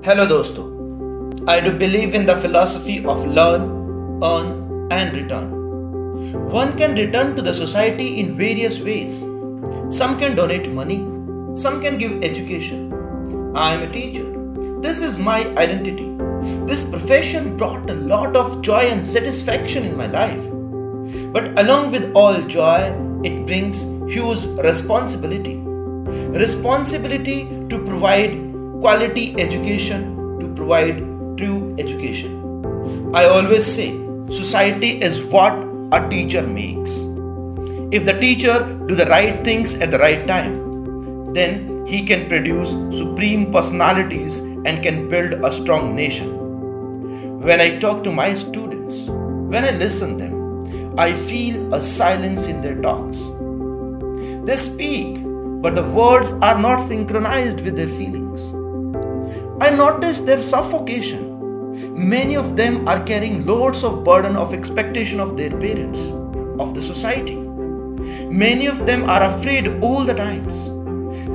Hello दोस्तों, I do believe in the philosophy of learn, earn and return. One can return to the society in various ways. Some can donate money, some can give education. I am a teacher. This is my identity. This profession brought a lot of joy and satisfaction in my life. But along with all joy, it brings huge responsibility. Responsibility to provide quality education, to provide true education. I always say society is what a teacher makes. If the teacher do the right things at the right time, then he can produce supreme personalities and can build a strong nation. When I talk to my students, when I listen them, I feel a silence in their talks. They speak, but the words are not synchronized with their feelings. I notice their suffocation. Many of them are carrying loads of burden of expectation of their parents, of the society. Many of them are afraid all the times.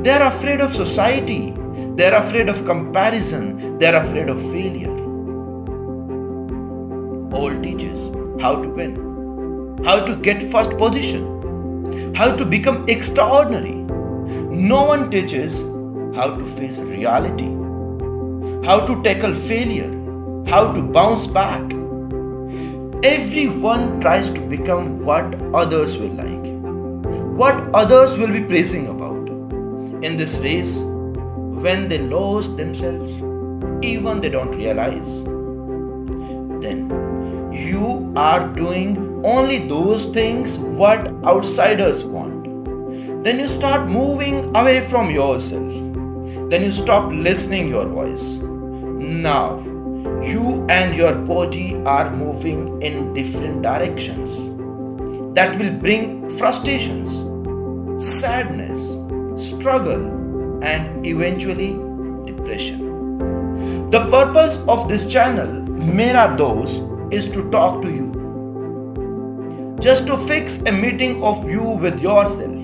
They are afraid of society. They are afraid of comparison. They are afraid of failure. All teaches how to win, how to get first position, how to become extraordinary. No one teaches how to face reality, how to tackle failure, how to bounce back. Everyone tries to become what others will like, what others will be praising about. In this race, when they lose themselves, even they don't realize, then you are doing only those things what outsiders want. Then you start moving away from yourself. Then you stop listening your voice. Now, you and your body are moving in different directions. That will bring frustrations, sadness, struggle, and eventually depression. The purpose of this channel, Mera Dost, is to talk to you. Just to fix a meeting of you with yourself.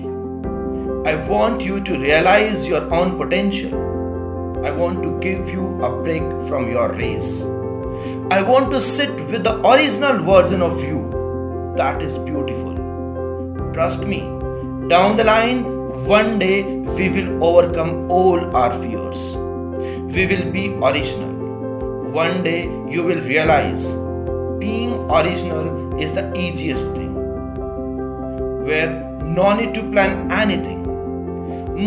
I want you to realize your own potential. I want to give you a break from your race. I want to sit with the original version of you. That is beautiful. Trust me, down the line, one day we will overcome all our fears. We will be original. One day you will realize being original is the easiest thing, where no need to plan anything.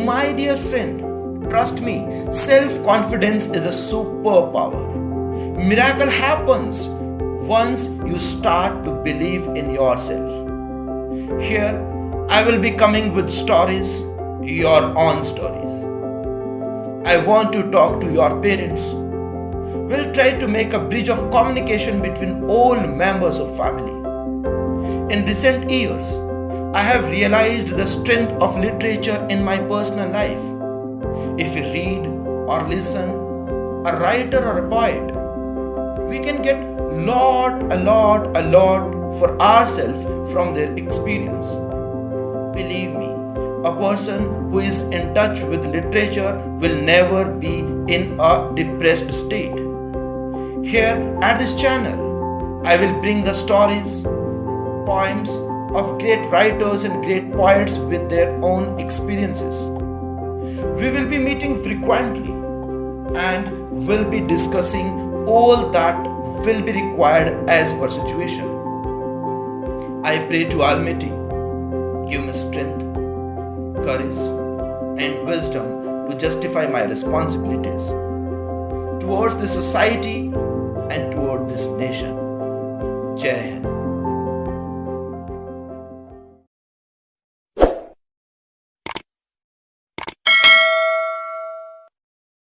My dear friend, trust me, self-confidence is a superpower. Miracle happens once you start to believe in yourself. Here, I will be coming with stories, your own stories. I want to talk to your parents. We'll try to make a bridge of communication between all members of family. In recent years, I have realized the strength of literature in my personal life. If we read or listen, a writer or a poet, we can get a lot for ourselves from their experience. Believe me, a person who is in touch with literature will never be in a depressed state. Here at this channel, I will bring the stories, poems of great writers and great poets with their own experiences. We will be meeting frequently and will be discussing all that will be required as per situation. I pray to Almighty, give me strength, courage and wisdom to justify my responsibilities towards this society and toward this nation. Jai Hind.